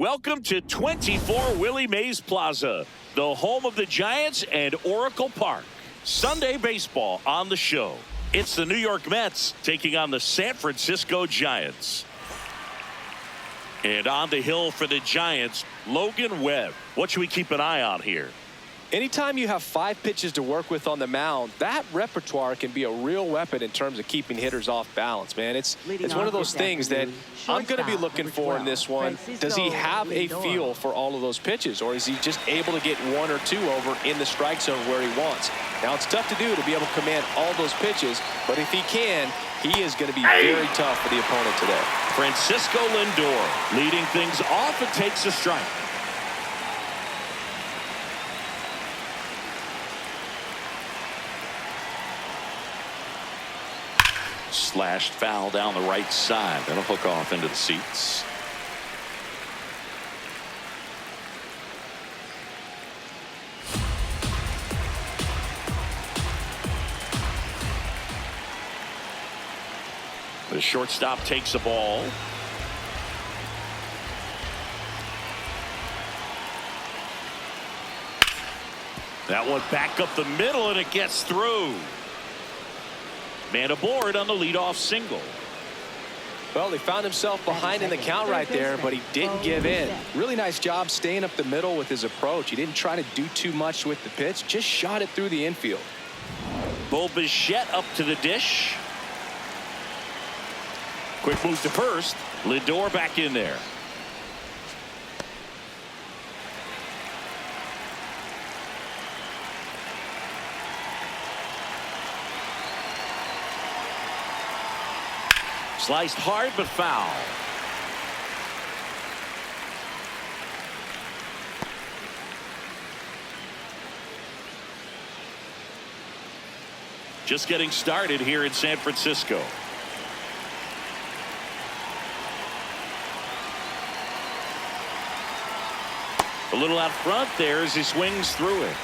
Welcome to 24 Willie Mays Plaza, the home of the Giants and Oracle Park. Sunday baseball on the show. It's the New York Mets taking on the San Francisco Giants. And on the hill for the Giants, Logan Webb. What should we keep an eye on here? Anytime you have 5 pitches to work with on the mound, that repertoire can be a real weapon in terms of keeping hitters off balance, man. It's one of those things that I'm going to be looking for in this one. Does he have a feel for all of those pitches, or is he just able to get 1 or 2 over in the strike zone where he wants? Now, it's tough to do to be able to command all those pitches, but if he can, he is going to be very tough for the opponent today. Francisco Lindor leading things off and takes a strike. Slashed foul down the right side. That'll hook off into the seats. The shortstop takes a ball. That one back up the middle, and it gets through. Man aboard on the leadoff single. Well, he found himself behind in the count right there, but he didn't give in. Really nice job staying up the middle with his approach. He didn't try to do too much with the pitch, just shot it through the infield. Bo Bichette up to the dish. Quick move to first. Lindor back in there. Sliced hard but foul. Just getting started here in San Francisco. A little out front there as he swings through it.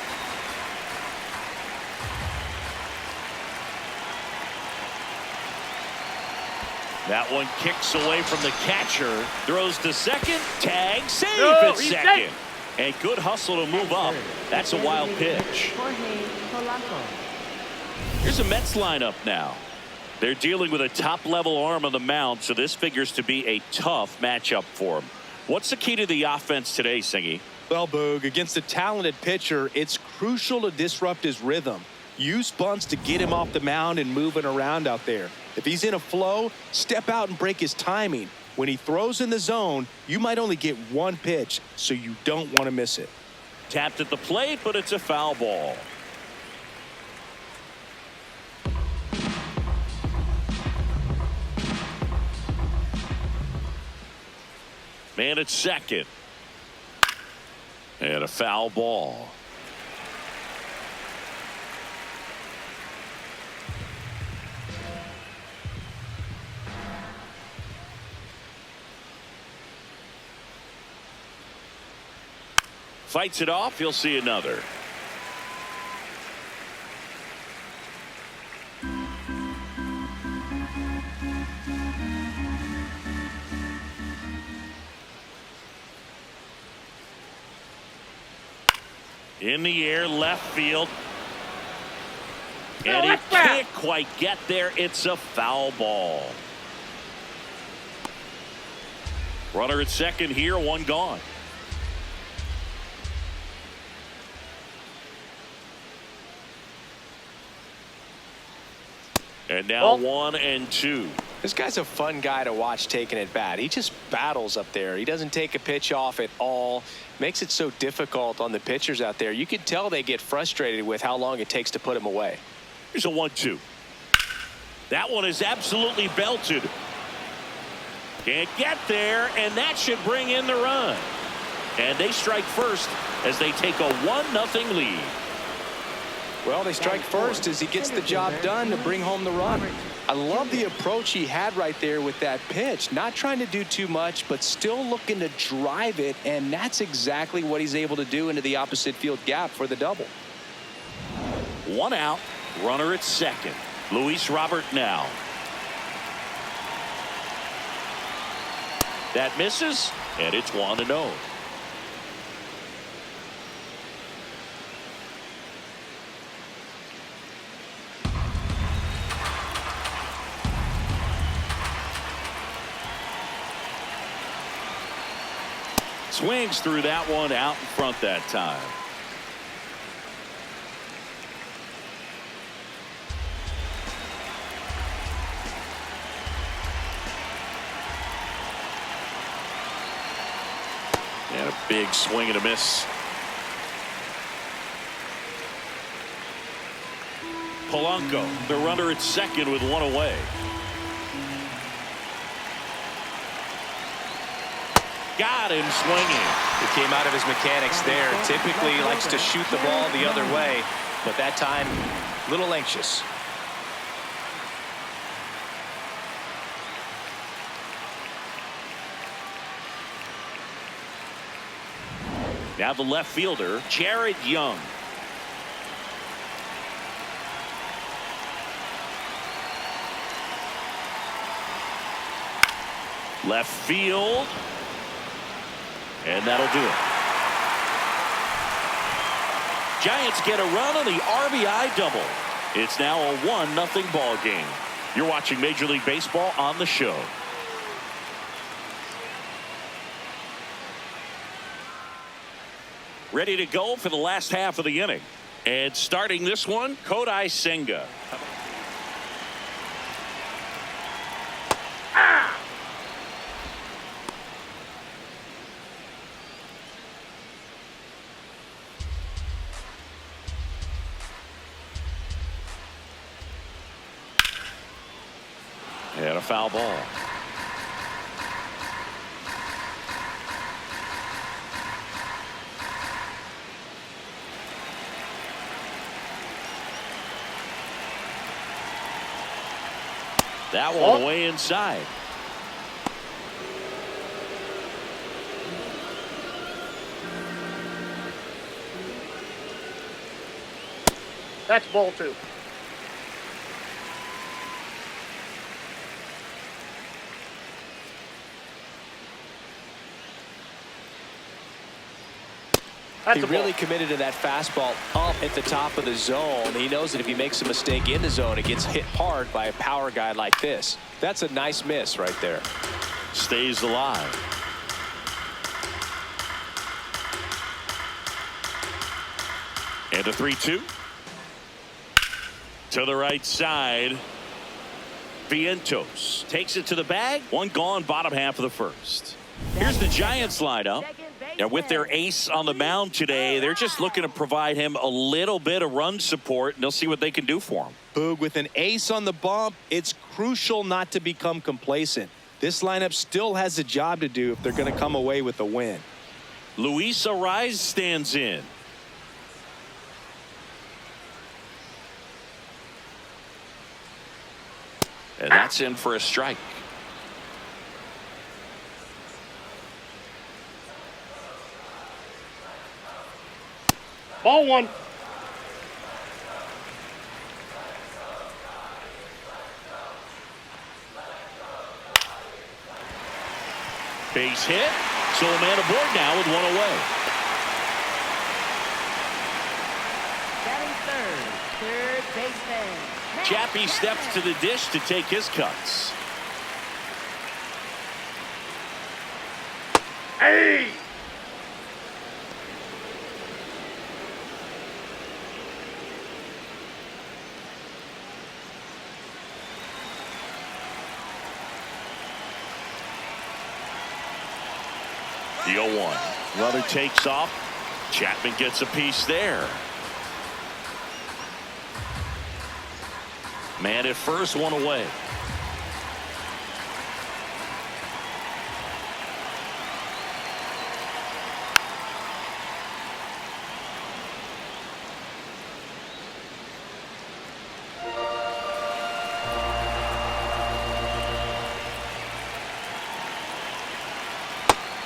That one kicks away from the catcher. Throws to second. Tag. Save at second. And good hustle to move up. That's a wild pitch. Jorge Polanco. Here's a Mets lineup now. They're dealing with a top-level arm on the mound, so this figures to be a tough matchup for them. What's the key to the offense today, Singy? Well, Boog, against a talented pitcher, it's crucial to disrupt his rhythm. Use bunts to get him off the mound and moving around out there. If he's in a flow, step out and break his timing. When he throws in the zone, you might only get 1 pitch, so you don't want to miss it. Tapped at the plate, but it's a foul ball. Man at second. And a foul ball. Fights it off. He'll see another. In the air, left field. And he can't quite get there. It's a foul ball. Runner at second here, 1 gone. And now 1 and 2. This guy's a fun guy to watch taking at bat. He just battles up there. He doesn't take a pitch off at all. Makes it so difficult on the pitchers out there. You can tell they get frustrated with how long it takes to put him away. Here's a 1-2. That one is absolutely belted. Can't get there, and that should bring in the run. And they strike first as they take a 1-0 lead. Well, they strike first as he gets the job done to bring home the run. I love the approach he had right there with that pitch. Not trying to do too much, but still looking to drive it, and that's exactly what he's able to do into the opposite field gap for the double. 1 out, runner at second. Luis Robert now. That misses, and it's 1-0. Swings through that one out in front that time. And a big swing and a miss. Polanco, the runner at second with one away. Got him swinging. It came out of his mechanics there. Typically he likes to shoot the ball the other way, but that time a little anxious. Now the left fielder, Jared Young. Left field. And that'll do it. Giants get a run on the RBI double. It's now a 1-0 ball game. You're watching Major League Baseball on the show. Ready to go for the last half of the inning. And starting this one, Kodai Senga. And a foul ball. That one way inside. That's ball 2. He really committed to that fastball up at the top of the zone. He knows that if he makes a mistake in the zone, it gets hit hard by a power guy like this. That's a nice miss right there. Stays alive. And a 3-2. To the right side. Vientos takes it to the bag. One gone, bottom half of the first. Here's the Giants lineup. And with their ace on the mound today, they're just looking to provide him a little bit of run support, and they'll see what they can do for him. Boog, with an ace on the bump, it's crucial not to become complacent. This lineup still has a job to do if they're going to come away with a win. Luis Ariz stands in. And that's in for a strike. Ball 1. Base hit. So a man aboard now with one away. Batting third baseman. Chappie steps to the dish to take his cuts. Hey! The 0-1. Runner takes off. Chapman gets a piece there. Man at first, one away.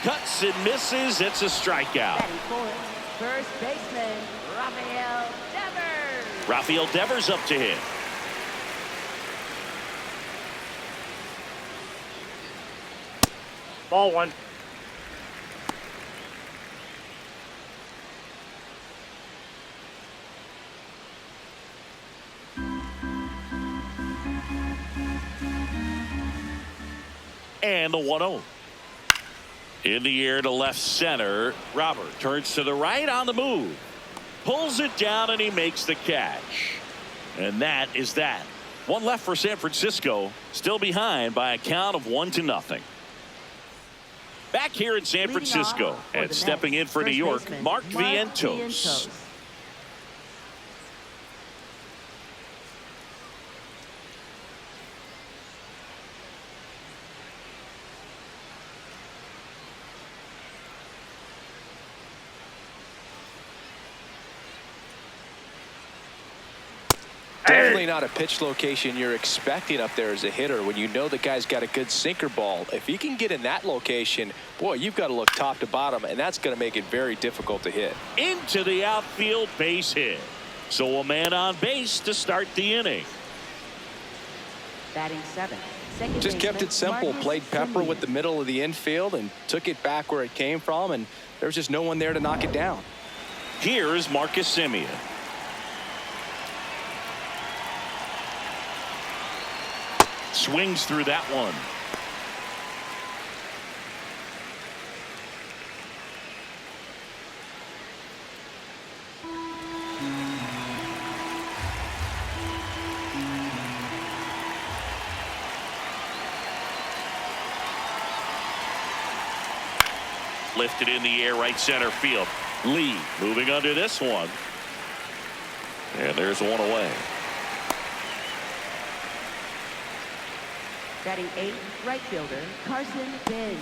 Cuts and misses. It's a strikeout. Batting fourth, first baseman Rafael Devers. Rafael Devers up to hit. Ball one. And the 1-0. In the air to left center. Robert turns to the right on the move. Pulls it down and he makes the catch. And that is that. One left for San Francisco. Still behind by a count of 1-0. Back here in San Francisco and stepping in for New York, Mark Vientos. Definitely not a pitch location you're expecting up there as a hitter when you know the guy's got a good sinker ball. If he can get in that location, boy, you've got to look top to bottom, and that's going to make it very difficult to hit. Into the outfield, base hit. So a man on base to start the inning. Batting 7. Just kept it simple. Played pepper with the middle of the infield and took it back where it came from, and there's just no one there to knock it down. Here's Marcus Semien. Swings through that one. Lifted in the air, right center field. Lee moving under this one. And there's one away. Batting 8, right fielder Carson Bench.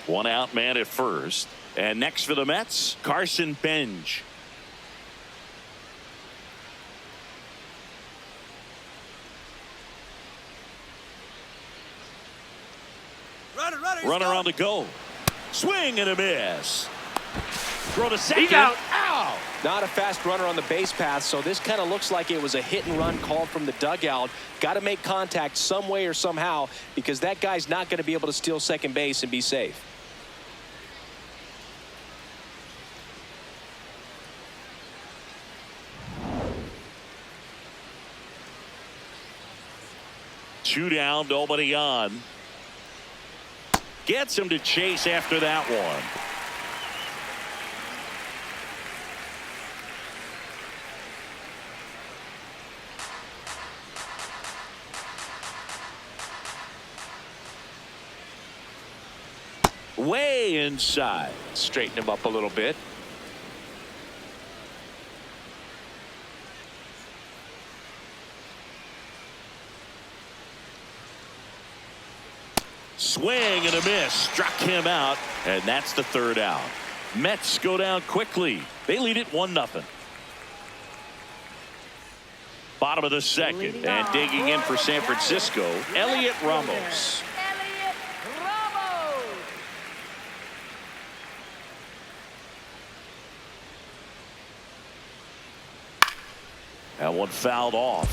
One out man at first. And next for the Mets, Carson Bench. Runner on the go. Swing and a miss. Throw to second. He's out. Ow! Not a fast runner on the base path, so this kind of looks like it was a hit and run called from the dugout. Got to make contact some way or somehow because that guy's not going to be able to steal second base and be safe. Two down, nobody on. Gets him to chase after that one. Way inside. Straighten him up a little bit. Swing and a miss. Struck him out. And that's the third out. Mets go down quickly. They lead it 1-0. Bottom of the second. And digging in for San Francisco, Elliot Ramos. That one fouled off.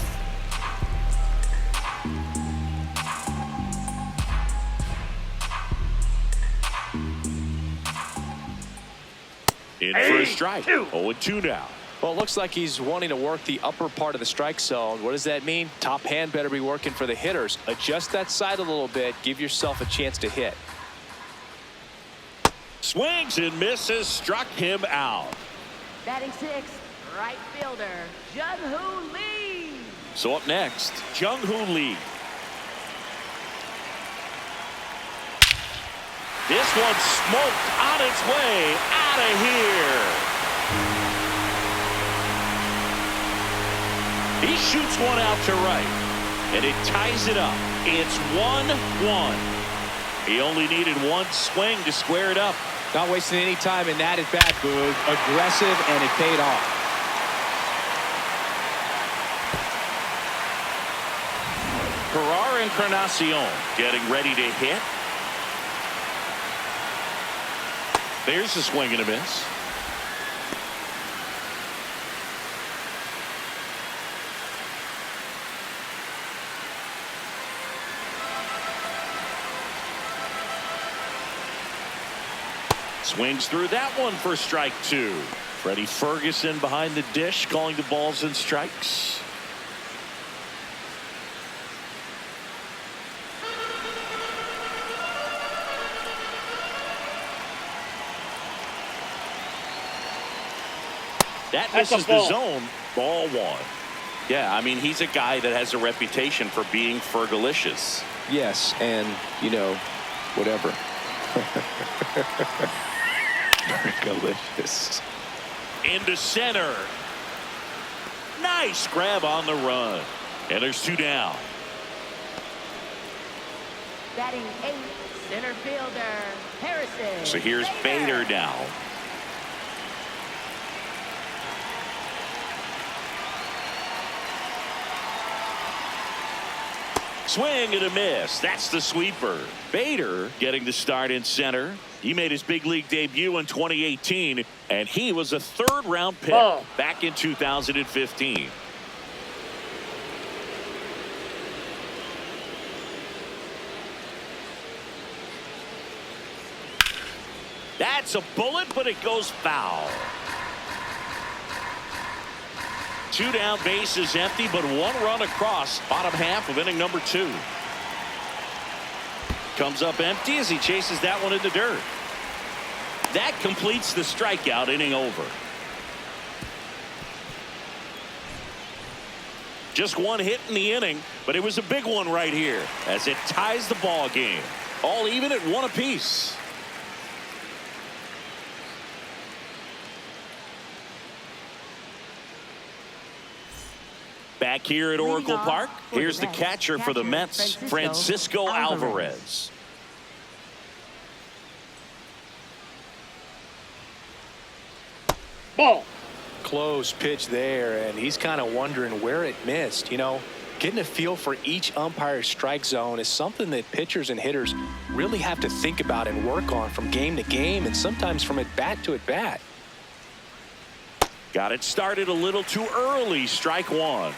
In for a strike. 0-2 now. Well, it looks like he's wanting to work the upper part of the strike zone. What does that mean? Top hand better be working for the hitters. Adjust that side a little bit. Give yourself a chance to hit. Swings and misses. Struck him out. Batting 6, right fielder Jung Hoo Lee. So up next, Jung Hoo Lee. This one smoked on its way out of here. He shoots one out to right, and it ties it up. It's 1-1. He only needed one swing to square it up. Not wasting any time in that at bat, Boog. Aggressive, and it paid off. Ferrar Encarnacion getting ready to hit. There's a swing and a miss. Swings through that one for strike 2. Freddie Ferguson behind the dish calling the balls and strikes. That misses the zone. Ball 1. Yeah, I mean, he's a guy that has a reputation for being Fergalicious. Yes, and, you know, whatever. Fergalicious. Into center. Nice grab on the run. And there's 2 down. Batting 8th, center fielder, Harrison. So here's Bader now. Swing and a miss. That's the sweeper. Bader getting the start in center. He made his big league debut in 2018, and he was a 3rd-round pick back in 2015. That's a bullet, but it goes foul. 2 down, bases empty, but 1 run across. Bottom half of inning number 2. Comes up empty as he chases that one in the dirt. That completes the strikeout. Inning over. Just 1 hit in the inning, but it was a big one right here as it ties the ball game. All even at 1 apiece. Back here at Oracle Park, here's the catcher for the Mets, Francisco Alvarez. Ball. Close pitch there, and he's kind of wondering where it missed. You know, getting a feel for each umpire's strike zone is something that pitchers and hitters really have to think about and work on from game to game, and sometimes from at bat to at bat. Got it started a little too early. Strike 1.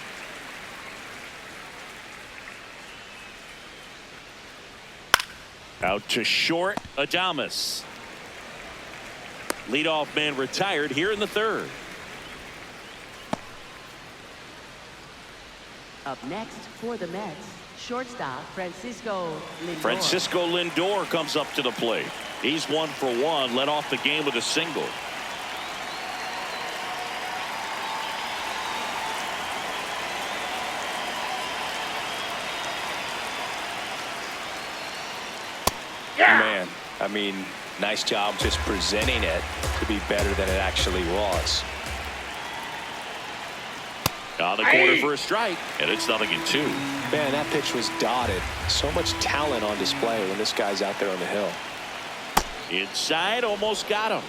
Out to short, Adames. Leadoff man retired here in the 3rd. Up next for the Mets, shortstop Francisco Lindor. Francisco Lindor comes up to the plate. He's 1 for 1, led off the game with a single. Man, I mean, nice job just presenting it to be better than it actually was. On the corner for a strike, and it's 0-2. Man, that pitch was dotted. So much talent on display when this guy's out there on the hill. Inside, almost got him.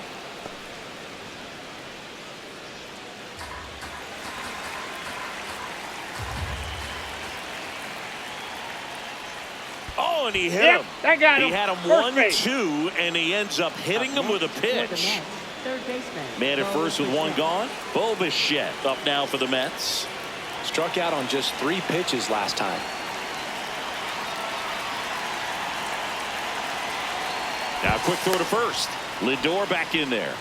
Oh, and he hit him. That got him. He had him 1-2, and he ends up hitting him with a pitch. Man at first with 1 gone. Bo Bichette up now for the Mets. Struck out on just 3 pitches last time. Now quick throw to first. Lindor back in there.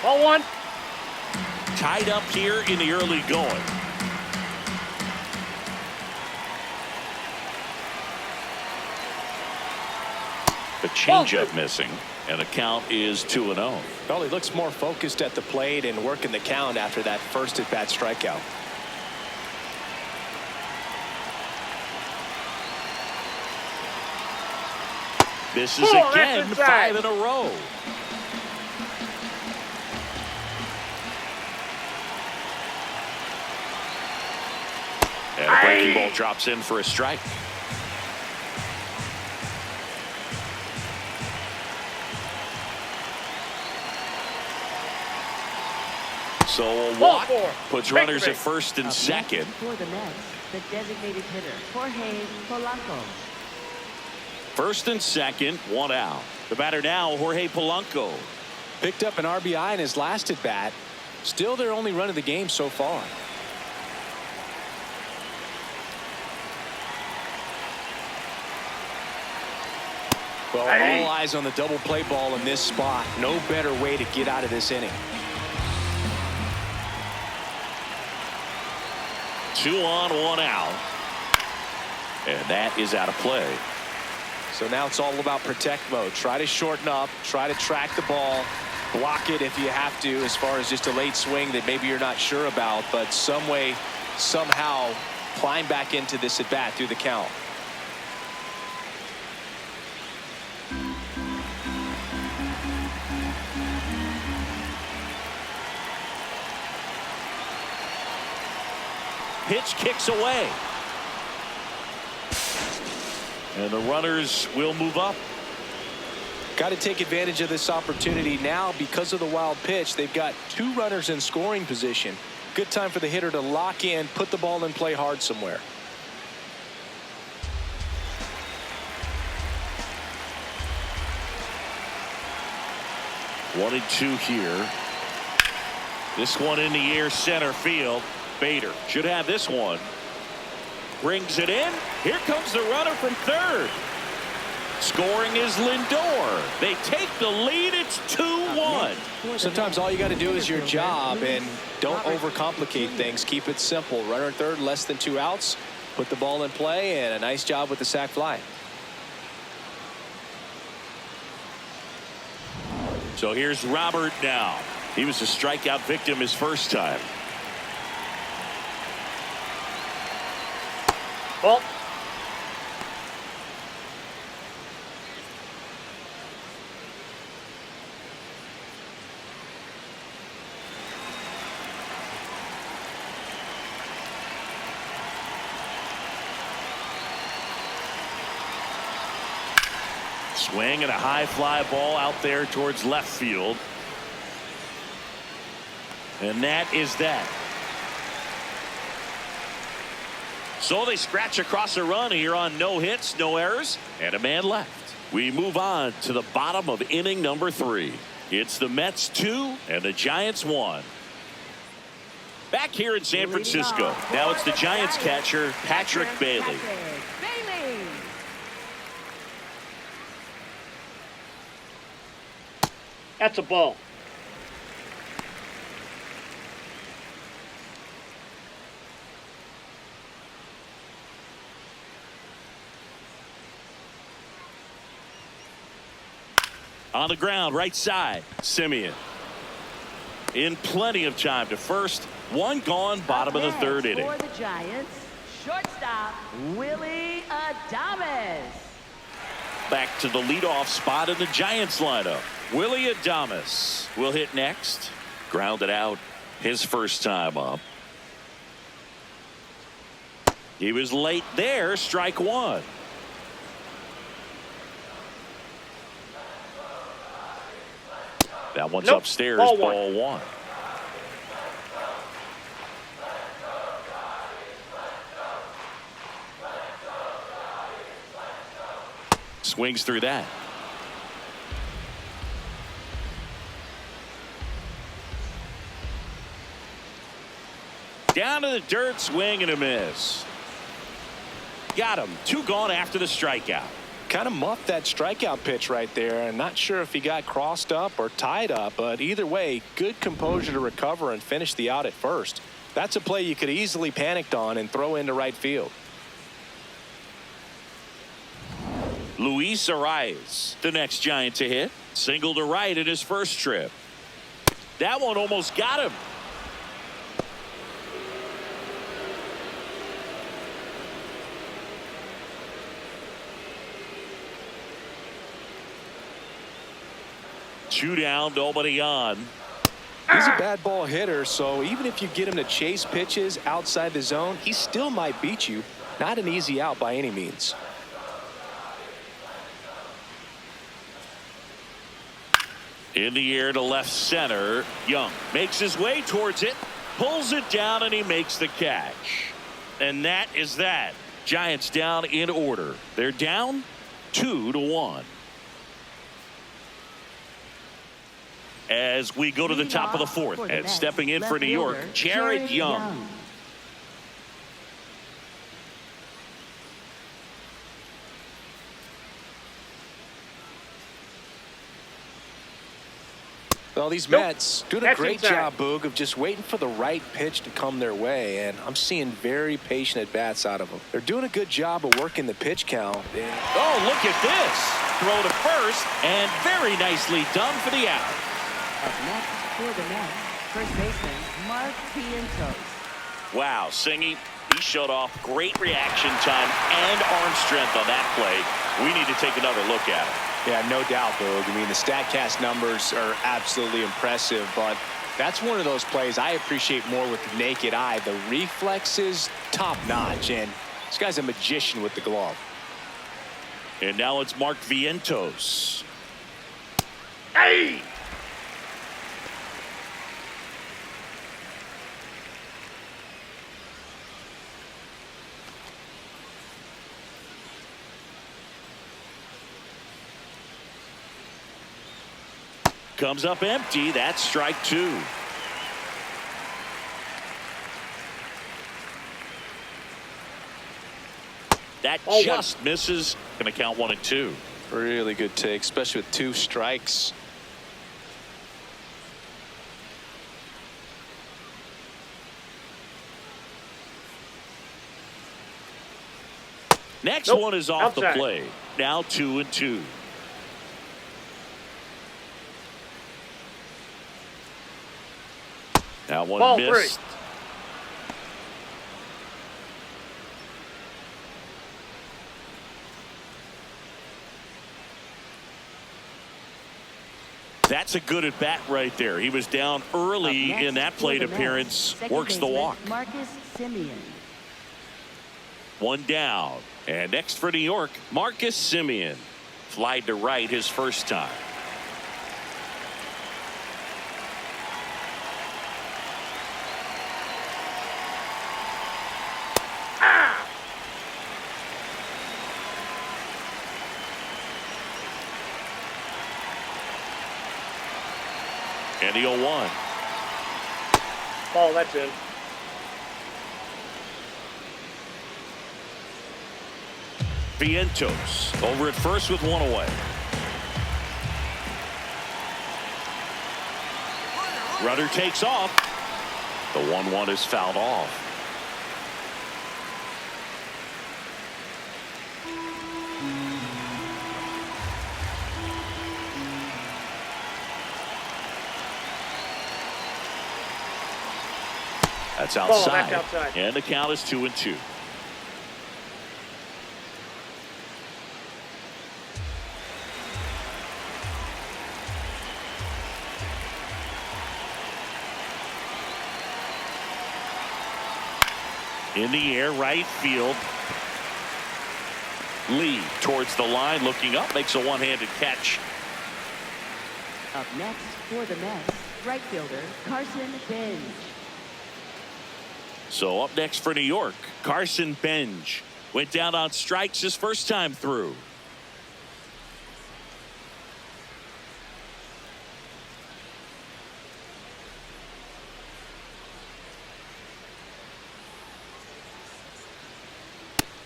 Ball 1. Tied up here in the early going. The changeup missing, and the count is 2-0. Well, he looks more focused at the plate and working the count after that first at-bat strikeout. This is again 5 in a row. And a breaking ball drops in for a strike. So a walk puts runners at first and second. For the Mets, the designated hitter, Jorge Polanco. First and second, 1 out. The batter now, Jorge Polanco. Picked up an RBI in his last at bat. Still their only run of the game so far. Well, all eyes on the double play ball in this spot. No better way to get out of this inning. 2 on, 1 out. And that is out of play. So now it's all about protect mode. Try to shorten up, try to track the ball, block it if you have to, as far as just a late swing that maybe you're not sure about, but some way, somehow climb back into this at bat through the count. Pitch kicks away. And the runners will move up. Got to take advantage of this opportunity now because of the wild pitch. They've got 2 runners in scoring position. Good time for the hitter to lock in, put the ball in play hard somewhere. One and 2 here. This one in the air, center field. Bader should have this one. Brings it in. Here comes the runner from third. Scoring is Lindor. They take the lead. It's 2-1. Sometimes all you got to do is your job, and don't overcomplicate things. Keep it simple. Runner at third, less than 2 outs. Put the ball in play, and a nice job with the sac fly. So here's Robert now. He was a strikeout victim his first time. Ball. Swing and a high fly ball out there towards left field. And that is that. So they scratch across a run here on no hits, no errors, and a man left. We move on to the bottom of inning number 3. It's the Mets 2 and the Giants 1. Back here in San Francisco. Now it's the Giants catcher, Patrick Bailey. That's a ball. On the ground, right side, Simeon. In plenty of time to first. 1 gone, bottom of the 3rd inning. For the Giants, shortstop, Willie Adames. Back to the leadoff spot in the Giants lineup. Willie Adames will hit next. Grounded out his first time up. He was late there, strike 1. That one's upstairs, ball 1. Swings through that. Down to the dirt, swing and a miss. Got him. 2 gone after the strikeout. Kind of muffed that strikeout pitch right there. I'm not sure if he got crossed up or tied up, but either way, good composure to recover and finish the out at first. That's a play you could easily panicked on and throw into right field. Luis Arias, the next Giant to hit. Single to right in his first trip. That one almost got him. Two down, nobody on. He's a bad ball hitter, so even if you get him to chase pitches outside the zone, he still might beat you. Not an easy out by any means. In the air to left center. Jung makes his way towards it, pulls it down, and he makes the catch. And that is that. Giants down in order. They're down 2-1. As we go to the top of the 4th, and stepping in for New York, Jared Young. Well, these Mets doing a That's great inside. job, Boog, of just waiting for the right pitch to come their way, and I'm seeing very patient at-bats out of them. They're doing a good job of working the pitch count. Oh, look at this. Throw to first, and very nicely done for the out. Up next for the Mets, first baseman Mark Vientos. Wow, Singy, he showed off great reaction time and arm strength on that play. We need to take another look at it. Yeah, no doubt, Boog. I mean, the StatCast numbers are absolutely impressive, but that's one of those plays I appreciate more with the naked eye. The reflexes, top-notch, and this guy's a magician with the glove. And now it's Mark Vientos. Hey! Comes up empty. That's strike two. That Oh, just misses. Going to count 1-2. Really good take, especially with 2 strikes. Next Nope. one is off Outside. the plate. Now 2-2. That one Ball missed. 3. That's a good at bat right there. He was down early Up next in that for plate the Mets, appearance. second Works the baseman, walk. Marcus Semien. One down. And next for New York, Marcus Semien. Flied to right his first time. And the 0-1. Ball, that's in. Vientos over at first with one away. Runner takes off. The 1-1 is fouled off. That's Ball, outside. that's outside. And the count is 2-2. In the air, right field. Lee towards the line, looking up, makes a one-handed catch. Up next for the Mets, right fielder Carson Benj. So up next for New York, Carson Benj. Went down on strikes his first time through.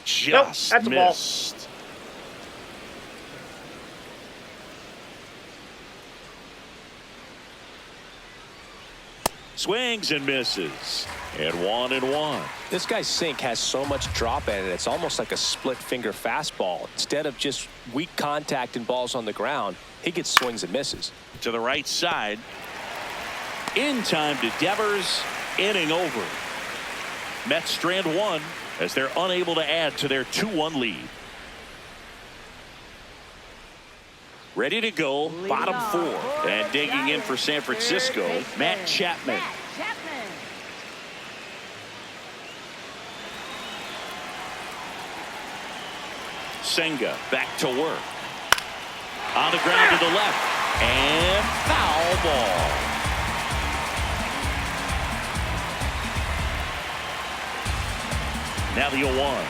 Just that's a ball. missed. Swings and misses. And 1-1. This guy's sink has so much drop in it, it's almost like a split finger fastball. Instead of just weak contact and balls on the ground, he gets swings and misses. To the right side. In time to Devers. Inning over. Mets strand one as they're unable to add to their 2-1 lead. Ready to go, bottom four. And digging in for San Francisco, Matt Chapman. Senga back to work. On the ground to the left. And foul ball. Now the 0-1.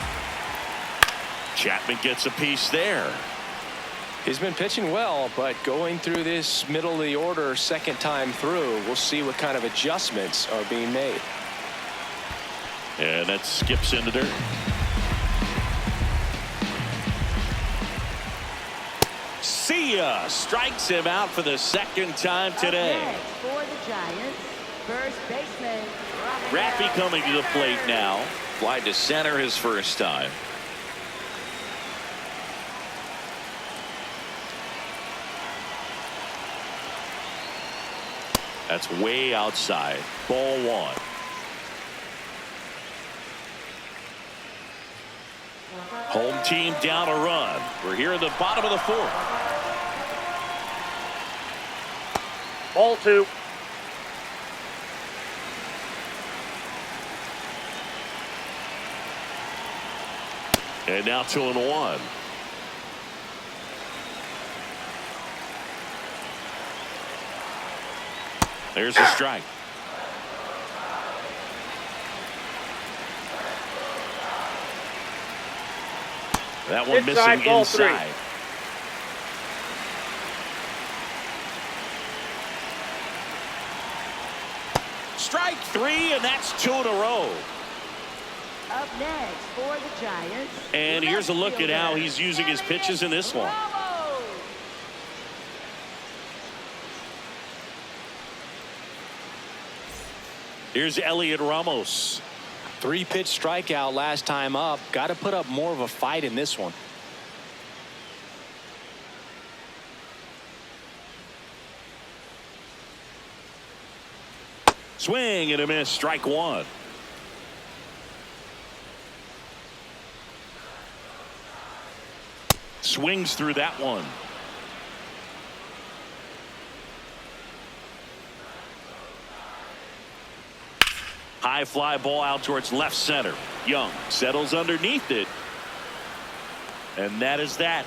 Chapman gets a piece there. He's been pitching well, but going through this middle of the order second time through, we'll see what kind of adjustments are being made. And that skips into dirt. See Garcia strikes him out for the second time today. Up next for the Giants, first baseman Raffy coming to the plate now. Fly to center his first time. That's way outside. Ball one. Home team down a run. We're here in the bottom of the fourth. Ball two. And now 2-1. There's a strike. That one Inside, missing ball inside. Strike three, and that's 2 in a row. up next for the Giants. And here's a look at how he's using his pitches in this one. Here's Elliot Ramos. 3-pitch strikeout last time up. Got to put up more of a fight in this one. Swing and a miss. Strike one. Swings through that one. High fly ball out towards left center. Young settles underneath it. And that is that.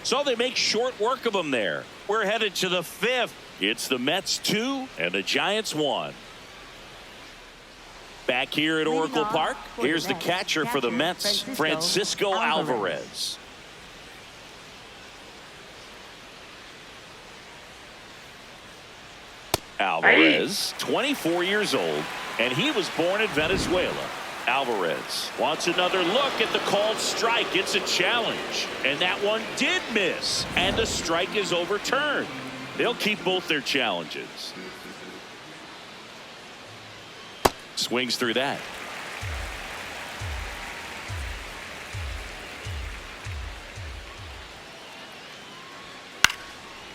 So they make short work of him there. We're headed to the fifth. It's the Mets 2 and the Giants 1. Back here at Oracle Park, here's the catcher for the Mets, Francisco Alvarez. Alvarez, 24 years old, and he was born in Venezuela. Alvarez wants another look at the called strike. It's a challenge, and that one did miss, and the strike is overturned. They'll keep both their challenges. Swings through that.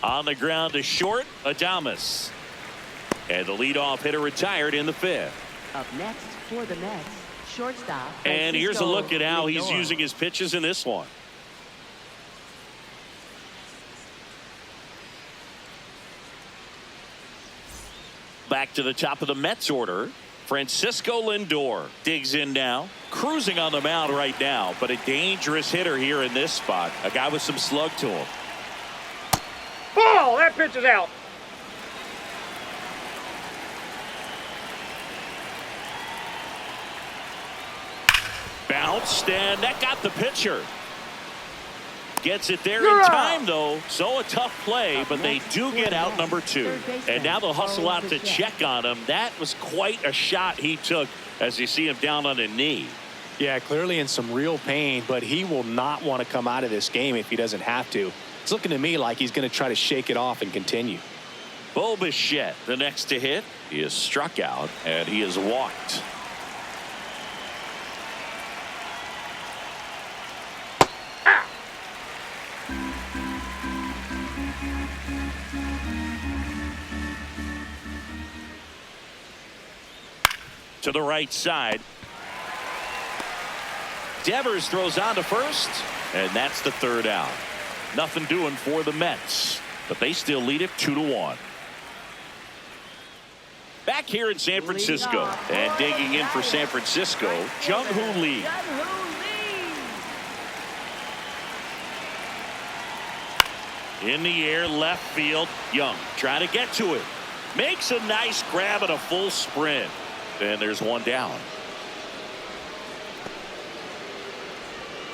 On the ground to short, Adames. And the leadoff hitter retired in the fifth. Up next for the Mets, shortstop. And here's a look at how he's Lindor. using his pitches in this one. Back to the top of the Mets order. Francisco Lindor digs in now. Cruising on the mound right now, but a dangerous hitter here in this spot. A guy with some slug to him. Ball! That pitch is out. Bounced, and that got the pitcher. Gets it there You're in out. time, though. So a tough play, but they do get out number 2. And now they'll hustle out to check on him. That was quite a shot he took as you see him down on a knee. Yeah, clearly in some real pain, but he will not want to come out of this game if he doesn't have to. It's looking to me like he's going to try to shake it off and continue. Bo Bichette, the next to hit. He is struck out, and he is walked. To the right side. Devers throws on to first, and that's the third out. Nothing doing for the Mets, but they still lead it 2-1. Back here in San Francisco, and digging in for San Francisco, Jung Hoo Lee. In the air, left field. Young trying to get to it. Makes a nice grab at a full sprint. And there's one down.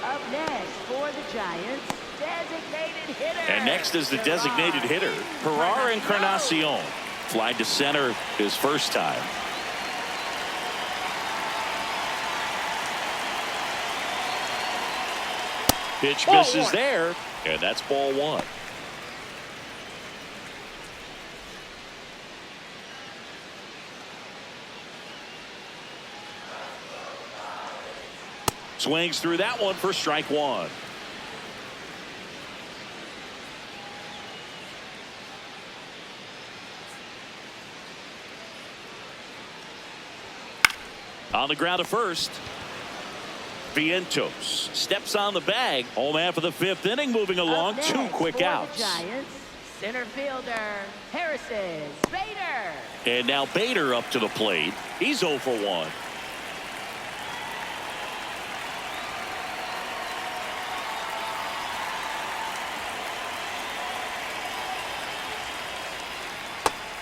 Up next for the Giants, designated hitter. And next is the designated hitter, Gerardo Encarnacion. Flied to center his first time. Pitch misses there. And that's ball one. Swings through that one for strike one. On the ground to first. Vientos steps on the bag. Home half of the fifth inning, moving along. Two quick outs. Giants, center fielder Harrison Bader. And now Bader up to the plate. He's 0 for 1.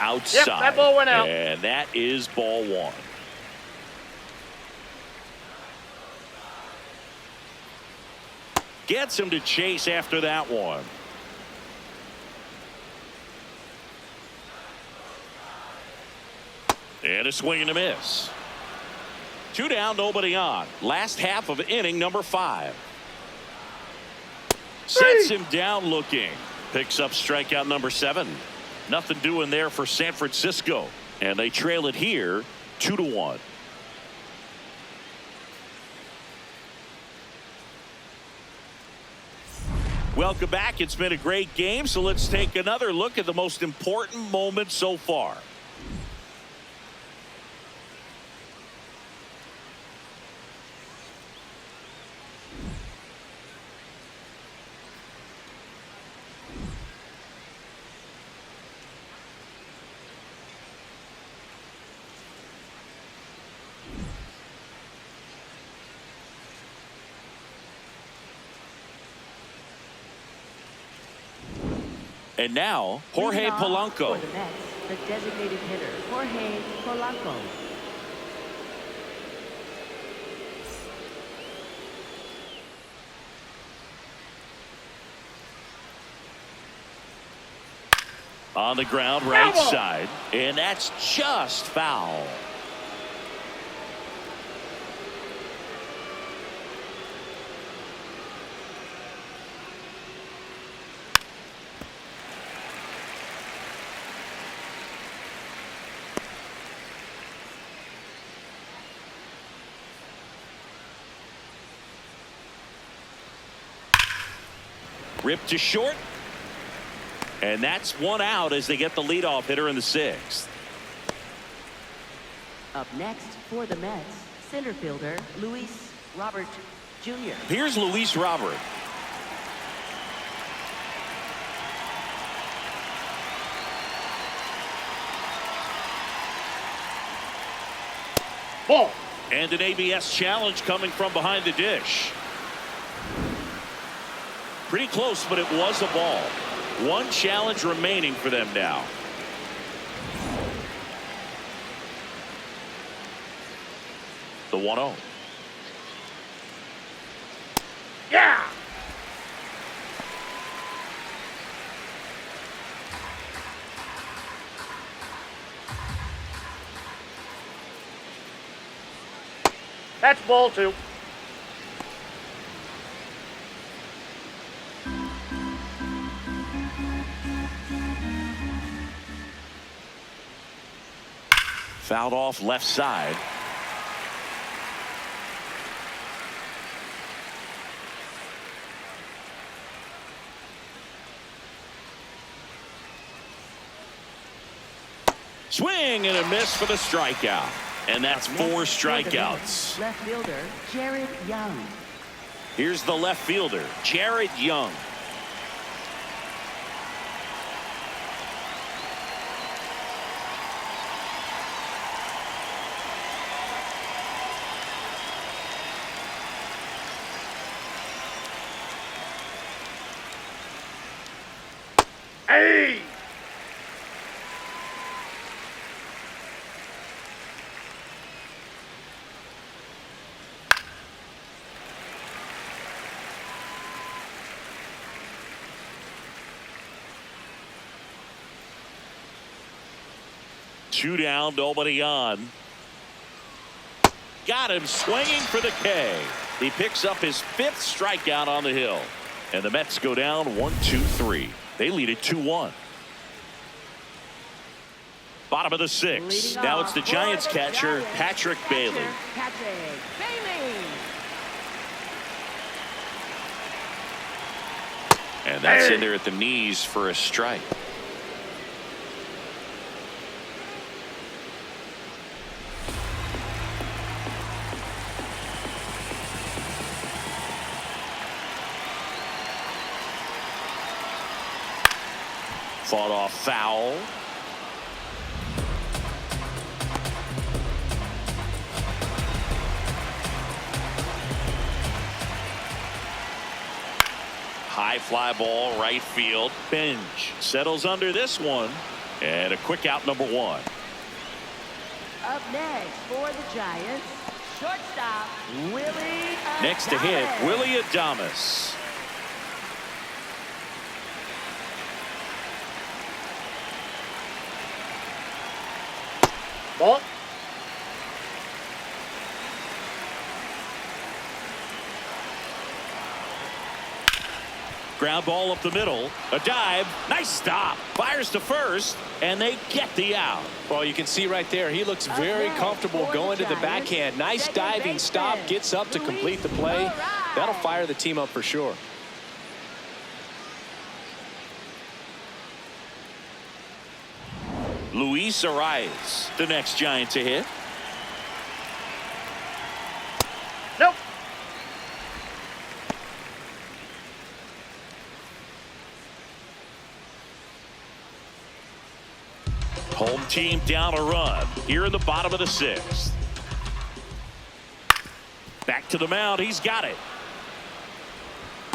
Outside. Yep, that ball went out. And that is ball one. Gets him to chase after that one. And a swing and a miss. 2 down, nobody on. Last half of inning number 5. Sets him down looking. Picks up strikeout number 7. Nothing doing there for San Francisco. And they trail it here 2-1. Welcome back. It's been a great game, so let's take another look at the most important moment so far. And now, Jorge Polanco. For the Mets, the designated hitter, Jorge Polanco. On the ground, right side. And that's just foul. Ripped to short. And that's one out as they get the leadoff hitter in the 6th. Up next for the Mets, center fielder Luis Robert Jr. Here's Luis Robert. Ball. And an ABS challenge coming from behind the dish. Pretty close, but it was a ball. One challenge remaining for them now. The 1-0. Yeah. That's ball 2. Fouled off left side. Swing and a miss for the strikeout. And that's 4 strikeouts. Left fielder Jared Young. Here's the left fielder, Jared Young. Hey. Two down, nobody on. Got him swinging for the K. He picks up his 5th strikeout on the hill. And the Mets go down 1-2-3. They lead it 2-1. Bottom of the sixth. Now it's the Giants catcher, Patrick Bailey. And that's in there at the knees for a strike. Fought off foul. High fly ball, right field. Benj settles under this one. And a quick out, number one. Up next for the Giants, shortstop, Willie Adames. Next to hit, Willie Adames. Ball. Ground ball up the middle. A dive. Nice stop. Fires to first. And they get the out. Well, you can see right there, he looks very comfortable going to the backhand. Nice diving stop. Gets up to complete the play. That'll fire the team up for sure. Luis Arias, the next Giant to hit. Nope. Home team down a run here in the bottom of the sixth. Back to the mound. He's got it.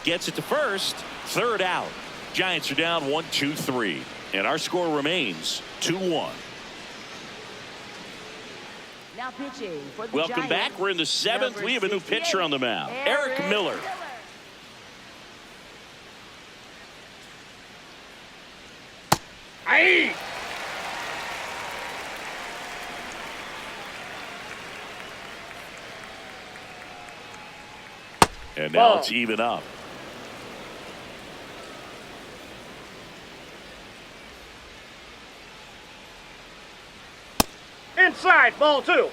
Gets it to first. Third out. Giants are down 1-2-3. And our score remains 2-1. Now pitching for the Welcome Giants, back. We're in the seventh. number We have a new 68, pitcher on the mound. Eric Miller. Aye. And now Ball. it's even up. Inside, ball two.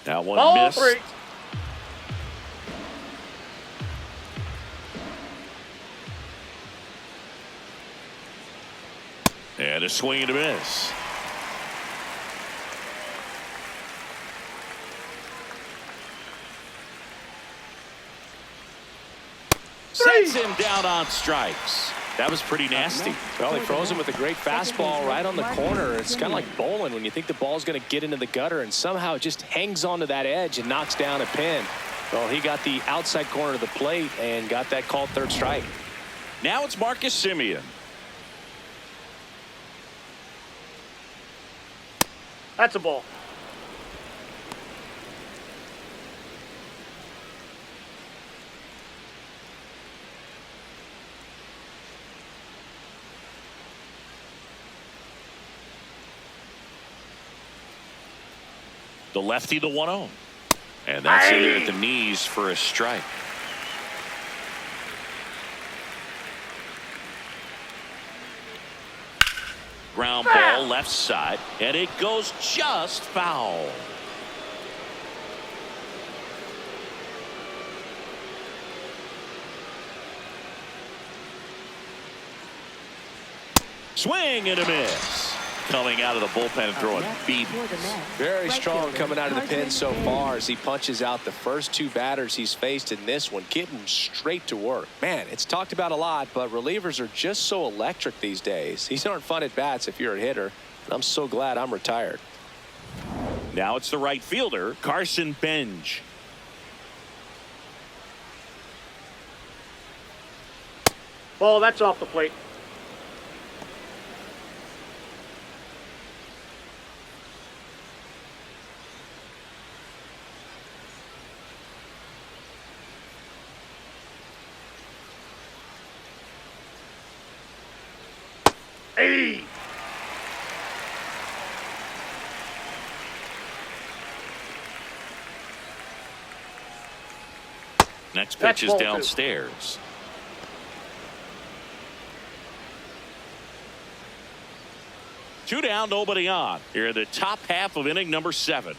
Now one Ball miss. three. And a swing and a miss. Sets him down on strikes. That was pretty nasty. Well, he throws him with a great fastball right on the corner. It's kind of like bowling when you think the ball's going to get into the gutter and somehow it just hangs onto that edge and knocks down a pin. Well, he got the outside corner of the plate and got that called third strike. Now it's Marcus Semien. That's a ball. The lefty, the 1-0. And that's in there at the knees for a strike. Ground ball left side, and it goes just foul. Swing and a miss. Coming out of the bullpen and throwing beat. Very strong coming out of the pen so far as he punches out the first two batters he's faced in this one, getting straight to work. Man, it's talked about a lot, but relievers are just so electric these days. These aren't fun at bats if you're a hitter. I'm so glad I'm retired. Now it's the right fielder, Carson Benj. Ball, that's off the plate. Hey. Next That's pitch is ball 2. downstairs. Two down, nobody on. Here in the top half of inning number 7. ball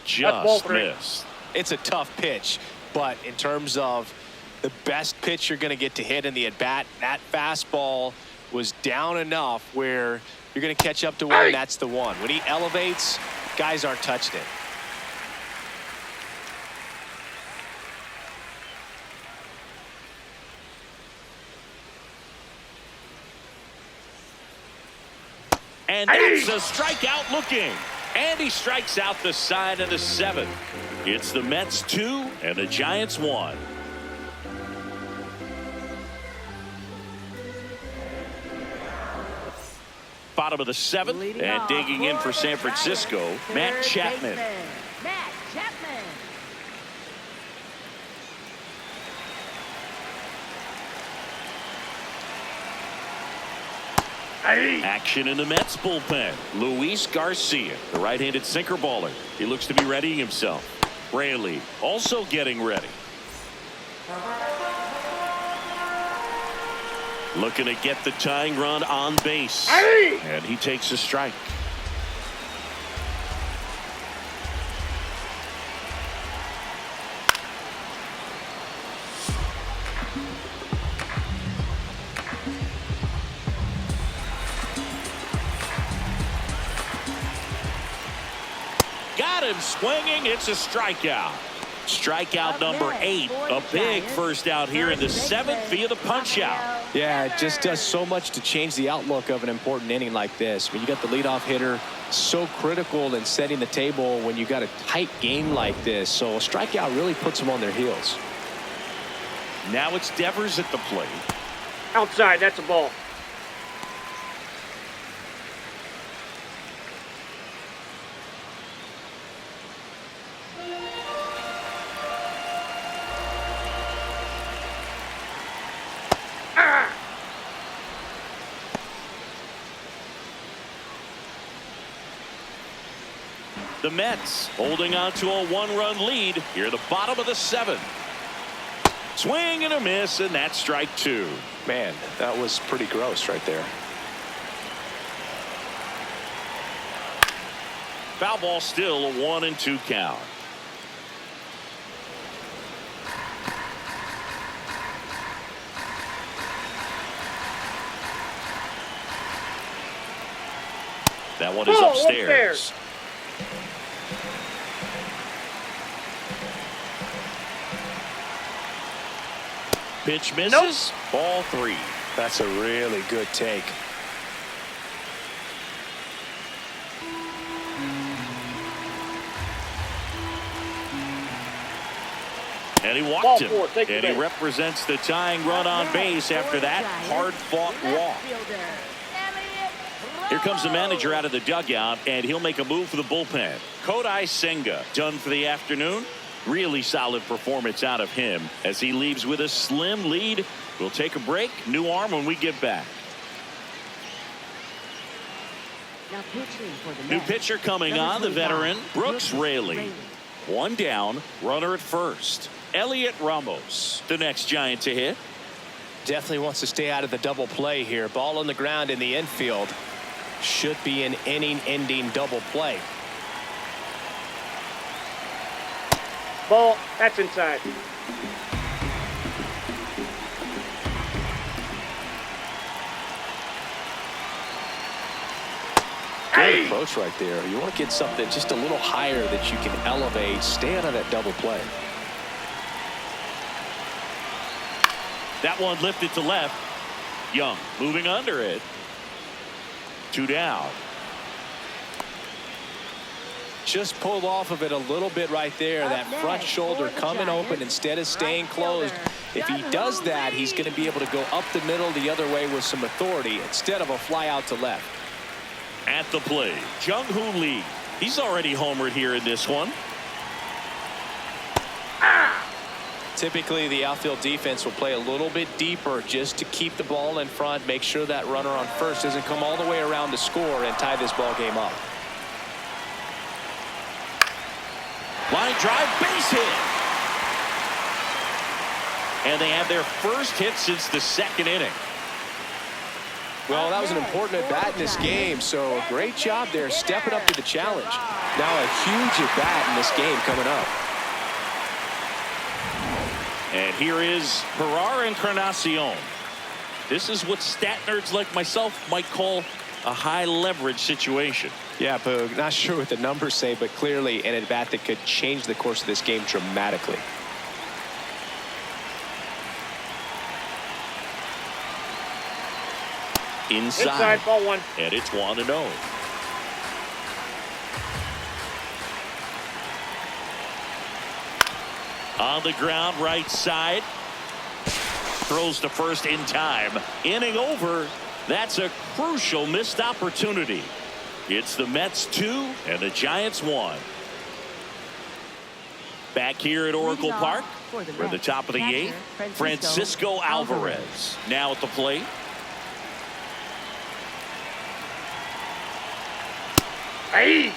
Just 3. missed. It's a tough pitch, but in terms of the best pitch you're going to get to hit in the at-bat, that fastball was down enough where you're going to catch up to one. That's the one. When he elevates, guys aren't touching it. And that's a strikeout looking. And he strikes out the side of the 7th. It's the Mets 2 and the Giants 1. Bottom of the 7th, and digging in for San Francisco, Matt Chapman. Matt Chapman. Action in the Mets bullpen. Luis Garcia, the right-handed sinker baller. He looks to be readying himself. Raley also getting ready. Looking to get the tying run on base. And he takes a strike. Got him swinging. It's a strikeout. Strikeout number 8. A big first out here in the 7th via the punch out. Yeah, it just does so much to change the outlook of an important inning like this. When you got the leadoff hitter, so critical in setting the table when you got a tight game like this. So a strikeout really puts them on their heels. Now it's Devers at the plate. Outside, that's a ball. The Mets holding on to a 1-run lead here at the bottom of the 7th. Swing and a miss, and that's strike 2. Man, that was pretty gross right there. Foul ball, still a 1-2 count. That one is upstairs. Pitch misses. Ball 3. That's a really good take. And he Ball walked him. 4, take the And he base. represents the tying run on base after that hard-fought walk. Here comes the manager out of the dugout, and he'll make a move for the bullpen. Kodai Senga done for the afternoon. Really solid performance out of him as he leaves with a slim lead. We'll take a break. New arm when we get back. Now pitching for the New Mets, pitcher coming number on, the 25, veteran, Brooks Raley. Raley. 1 down, runner at first. Elliot Ramos, the next Giant to hit. Definitely wants to stay out of the double play here. Ball on the ground in the infield. Should be an inning-ending double play. Ball, that's inside. Good approach right there. You want to get something just a little higher that you can elevate. Stay out of that double play. That one lifted to left. Young moving under it. 2 down. Just pulled off of it a little bit right there. That front shoulder coming open instead of staying closed. If he does that, he's going to be able to go up the middle the other way with some authority instead of a fly out to left. At the plate, Jung Hoo Lee. He's already homered here in this one. Typically, the outfield defense will play a little bit deeper just to keep the ball in front, make sure that runner on first doesn't come all the way around to score and tie this ball game up. Line drive, base hit. And they have their first hit since the second inning. Well, that was an important at-bat in this game, so great job there stepping up to the challenge. Now a huge at-bat in this game coming up. And here is Herrera Encarnacion. This is what stat nerds like myself might call a high-leverage situation. Yeah, Boog, not sure what the numbers say, but clearly an at-bat that could change the course of this game dramatically. Inside, ball one. And it's 1-0. On the ground, right side. Throws to first in time. Inning over. That's a crucial missed opportunity. It's the Mets 2 and the Giants 1. Back here at Oracle Park, we're the top of the 8th. Francisco Alvarez now at the plate. Hey!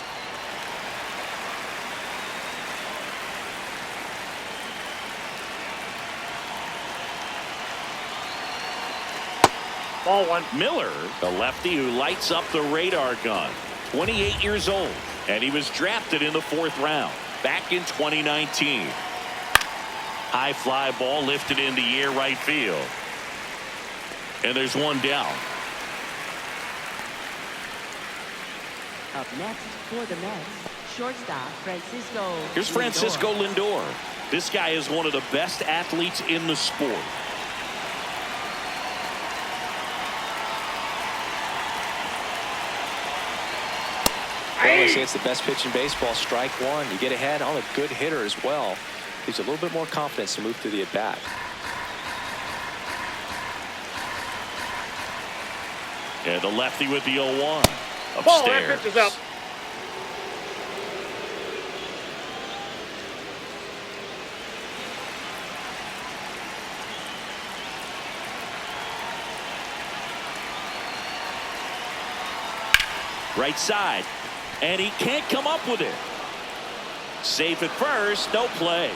Ball one. Miller, the lefty who lights up the radar gun. 28 years old, and he was drafted in the 4th round back in 2019. High fly ball lifted in the air right field. And there's one down. Up next for the Mets, shortstop Francisco. Here's Francisco Lindor. This guy is one of the best athletes in the sport. Well, they say it's the best pitch in baseball. Strike one. You get ahead on a good hitter as well. Gives you a little bit more confidence to move through the at-bat. And the lefty with the 0-1. Ball, that Upstairs. pitch is up. Right side. And he can't come up with it. Safe at first. No play.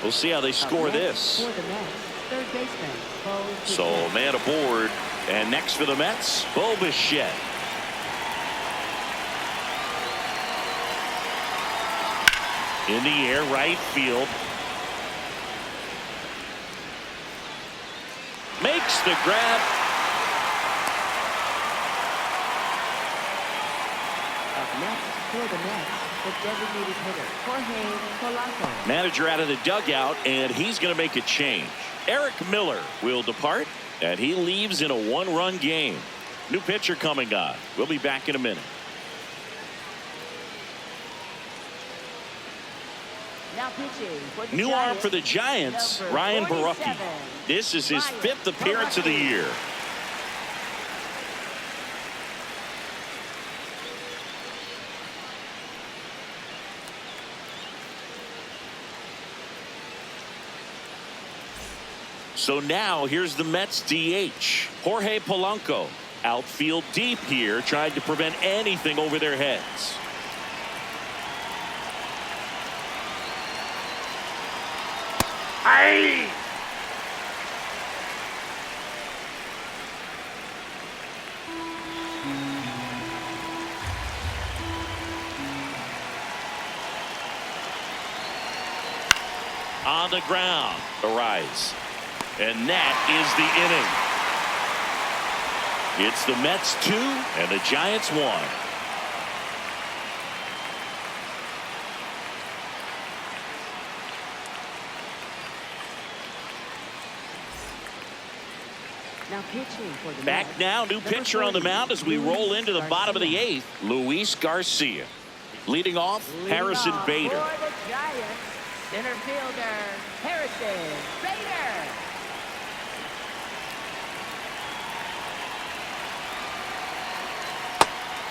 We'll see how they score this. For the Mets, third baseman, Bo So Bichette. man aboard. And next for the Mets, Bo Bichette. In the air, right field. Makes the grab. Up next for the Mets, the designated hitter, Jorge Polanco. Manager out of the dugout, and he's going to make a change. Eric Miller will depart, and he leaves in a 1-run game. New pitcher coming on. We'll be back in a minute. Now pitching for the New Giants, arm for the Giants, number Ryan 47, Borucki. This is his Ryan 5th appearance of the Borucki. year. So now here's the Mets DH, Jorge Polanco. Outfield deep here, trying to prevent anything over their heads. Hey! On the ground, the rise. And that is the inning. It's the Mets 2 and the Giants 1. Now pitching for the Back Mets, now, new number pitcher on the 40, mound as we Luis roll into the bottom of the Garcia. 8th, Luis Garcia. Leading off, Harrison Leading off Bader. For the Giants, center fielder, Harrison Bader.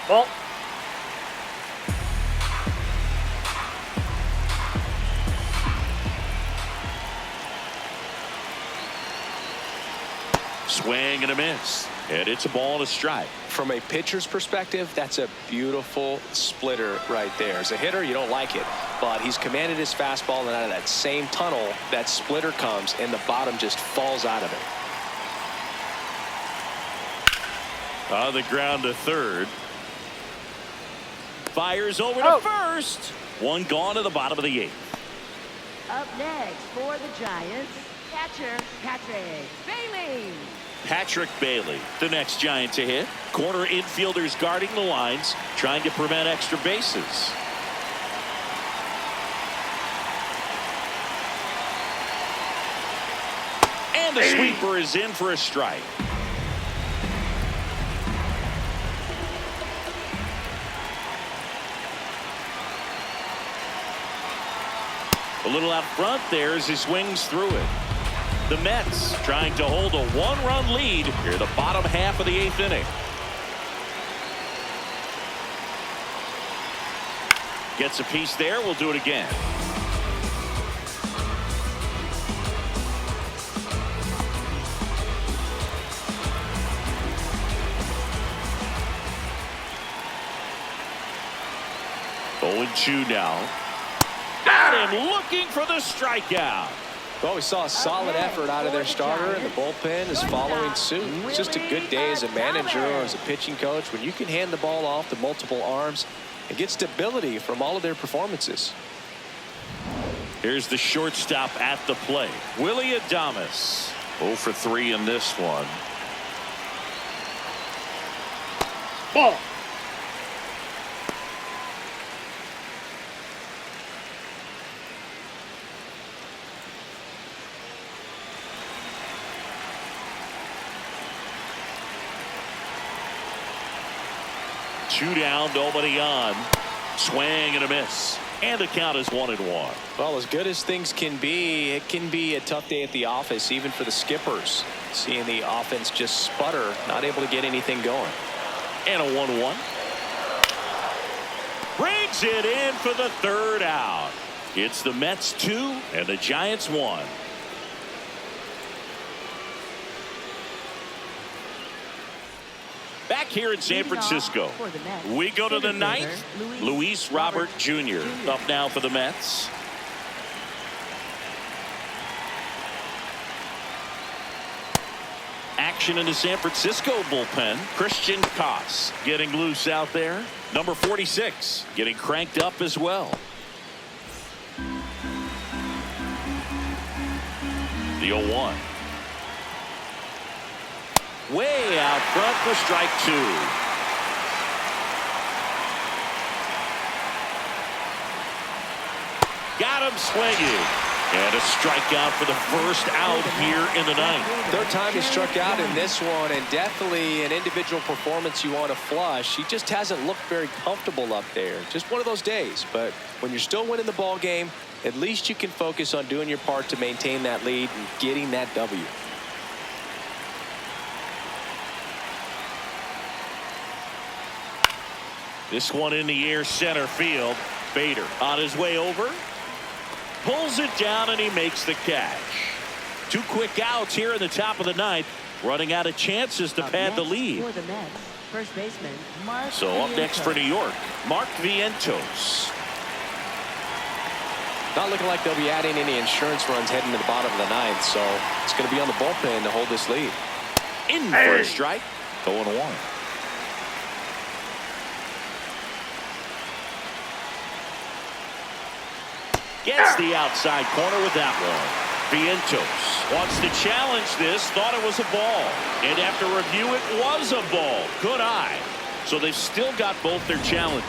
Ball. Swing and a miss. And it's a ball and a strike. from a pitcher's perspective, that's a beautiful splitter right there. As a hitter, you don't like it, but he's commanded his fastball, and out of that same tunnel, that splitter comes, and the bottom just falls out of it. On the ground to third. Fires over to first. One gone to the bottom of the 8th. Up next for the Giants, catcher Patrick Bailey. Patrick Bailey, the next Giant to hit. Corner infielders guarding the lines, trying to prevent extra bases. And the sweeper is in for a strike. A little out front there as he swings through it. The Mets trying to hold a 1-run lead here the bottom half of the 8th inning. Gets a piece there. We'll do it again. Oh, 0-2 now. Got him looking for the strikeout. Well, we saw a solid effort out of their starter, and the bullpen is following suit. It's just a good day as a manager or as a pitching coach when you can hand the ball off to multiple arms and get stability from all of their performances. Here's the shortstop at the plate. Willie Adames. 0 for 3 in this one. Ball. Two down, nobody on. Swing and a miss. And the count is 1-1. Well, as good as things can be, it can be a tough day at the office, even for the skippers. Seeing the offense just sputter, not able to get anything going. And a 1-1. Brings it in for the 3rd out. It's the Mets 2 and the Giants 1. Back here in San Francisco, we go to the 9th. Luis Robert Jr. up now for the Mets. Action in the San Francisco bullpen. Christian Koss getting loose out there. Number 46 getting cranked up as well. The 0-1. Way out front for strike 2. Got him swinging. And a strikeout for the first out here in the 9th. Third time he struck out in this one, and definitely an individual performance you want to flush. He just hasn't looked very comfortable up there. Just one of those days. But when you're still winning the ball game, at least you can focus on doing your part to maintain that lead and getting that W. This one in the air center field. Bader on his way over. Pulls it down and he makes the catch. 2 quick outs here in the top of the 9th. Running out of chances to pad the lead. For the Mets, first baseman, Mark So up next for New York, Mark Vientos. Not looking like they'll be adding any insurance runs heading to the bottom of the 9th, so it's going to be on the bullpen to hold this lead. In for a strike. 0-1. Gets the outside corner with that one. Vientos wants to challenge this. Thought it was a ball. And after review, it was a ball. Good eye. So they've still got both their challenges.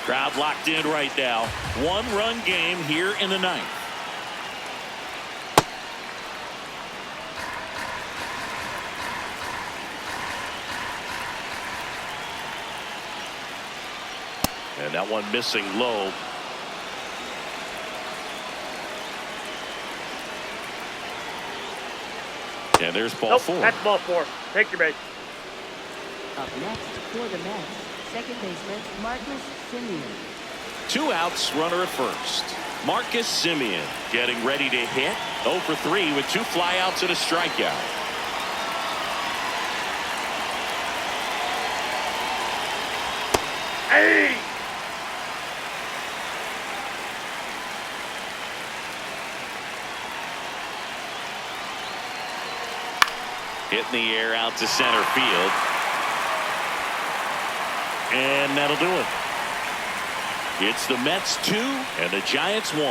Crowd locked in right now. 1-run game here in the 9th. And that one missing low. And there's ball 4. That's ball 4. Take your base. Up next for the Mets, second baseman, Marcus Semien. 2 outs, runner at first. Marcus Semien getting ready to hit. 0 for 3 with 2 flyouts and a strikeout. Hey! Hit in the air out to center field. And that'll do it. It's the Mets 2 and the Giants 1.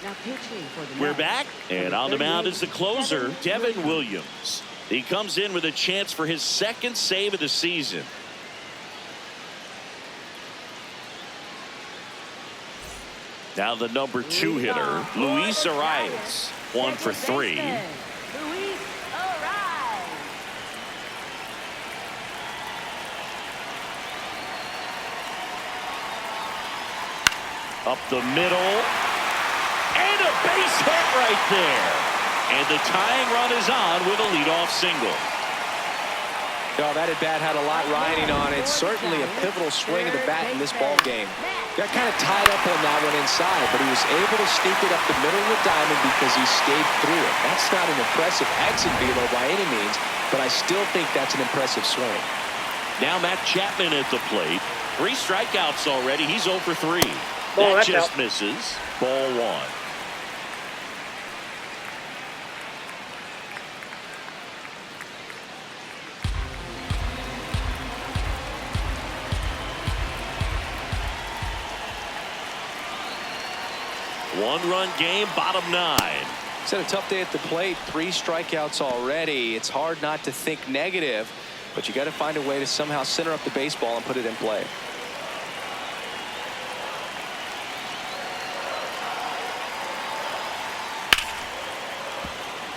Now pitching for the We're Mets, back, and number on the mound is the 38, closer, Devin Williams. He comes in with a chance for his second save of the season. Now the number 2 hitter, Luis Arias, 1 for 3. Luis Arias. Up the middle. And a base hit right there. And the tying run is on with a leadoff single. Oh, that at bat had a lot riding on it. Certainly a pivotal swing of the bat in this ball game. Got kind of tied up on that one inside, but he was able to sneak it up the middle of the diamond because he stayed through it. That's not an impressive exit velo by any means, but I still think that's an impressive swing. Now Matt Chapman at the plate. 3 strikeouts already. He's 0 for 3. Ball, That that's just out. misses. Ball 1. One-run game, bottom 9. It's had a tough day at the plate. 3 strikeouts already. It's hard not to think negative, but you got to find a way to somehow center up the baseball and put it in play.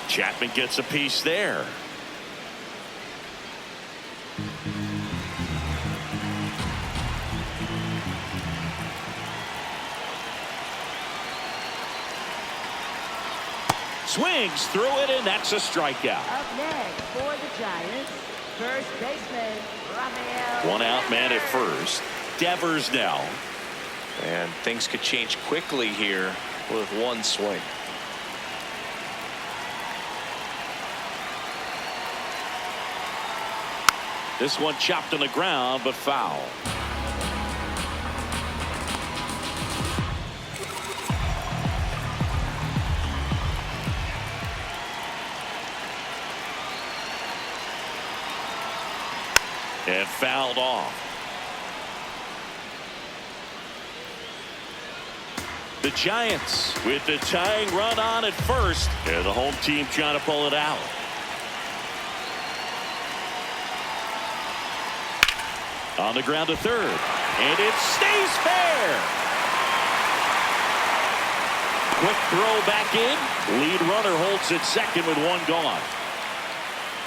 Chapman gets a piece there. Swings through it, and that's a strikeout. Up next for the Giants, first baseman Rafael. 1 out man at first. Devers now. And things could change quickly here with 1 swing. This one chopped on the ground, but foul. And fouled off. The Giants with the tying run on at first, and the home team trying to pull it out. On the ground to third, and it stays fair. Quick throw back in. Lead runner holds it second with 1 gone.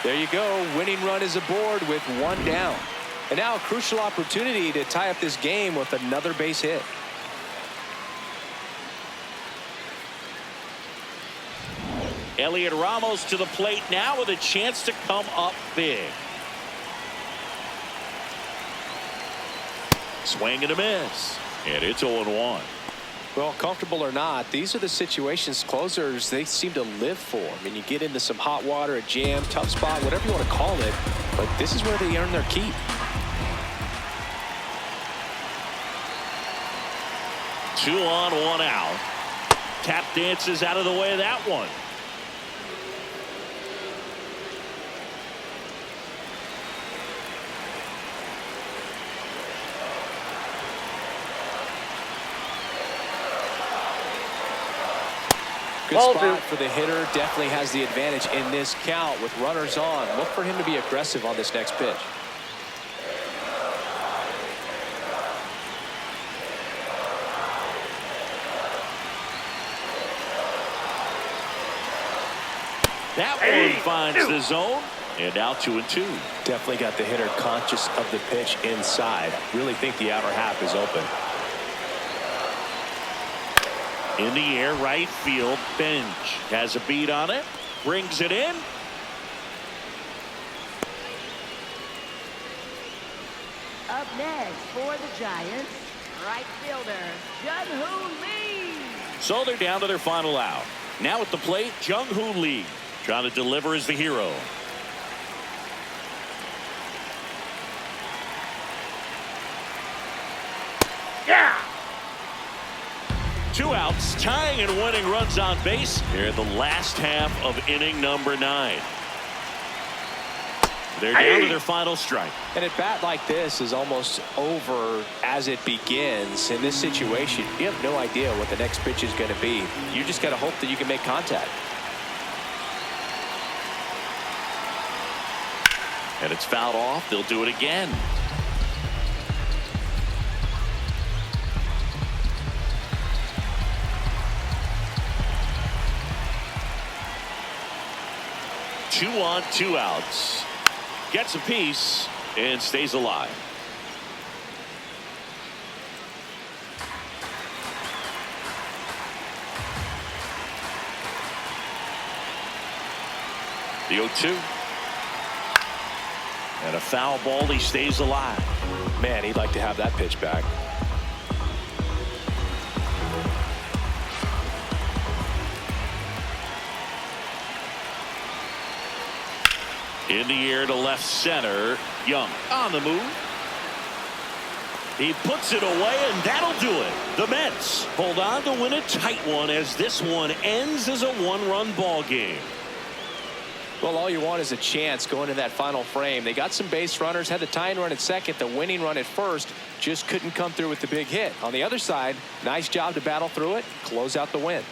There you go. Winning run is aboard with 1 down. And now a crucial opportunity to tie up this game with another base hit. Elliot Ramos to the plate now with a chance to come up big. Swing and a miss. And it's 0-1. Well, comfortable or not, these are the situations closers they seem to live for. I mean, you get into some hot water, a jam, tough spot, whatever you want to call it, but this is where they earn their keep. Two on, 1 out. Tap dances out of the way of that one. Good Ball spot 2. for the hitter. Definitely has the advantage in this count with runners on. Look for him to be aggressive on this next pitch. That one finds the zone, and now 2-2. Definitely got the hitter conscious of the pitch inside. Really think the outer half is open. In the air, right field. Bench has a beat on it. Brings it in. Up next for the Giants, right fielder Jung Hoo Lee. So they're down to their final out. Now at the plate, Jung Hoo Lee. Trying to deliver as the hero. Yeah! 2 outs, tying and winning runs on base here in the last half of inning number 9. They're down to their final strike. And at bat like this is almost over as it begins. In this situation, you have no idea what the next pitch is going to be. You just got to hope that you can make contact. And it's fouled off. They'll do it again. Two on, 2 outs. Gets a piece and stays alive. The 0-2. And a foul ball. He stays alive. Man, he'd like to have that pitch back. In the air to left center. Young on the move. He puts it away, and that'll do it. The Mets hold on to win a tight one as this one ends as a 1-run ball game. Well, all you want is a chance going to that final frame. They got some base runners, had the tying run at second, the winning run at first, just couldn't come through with the big hit. On the other side, nice job to battle through it, close out the win.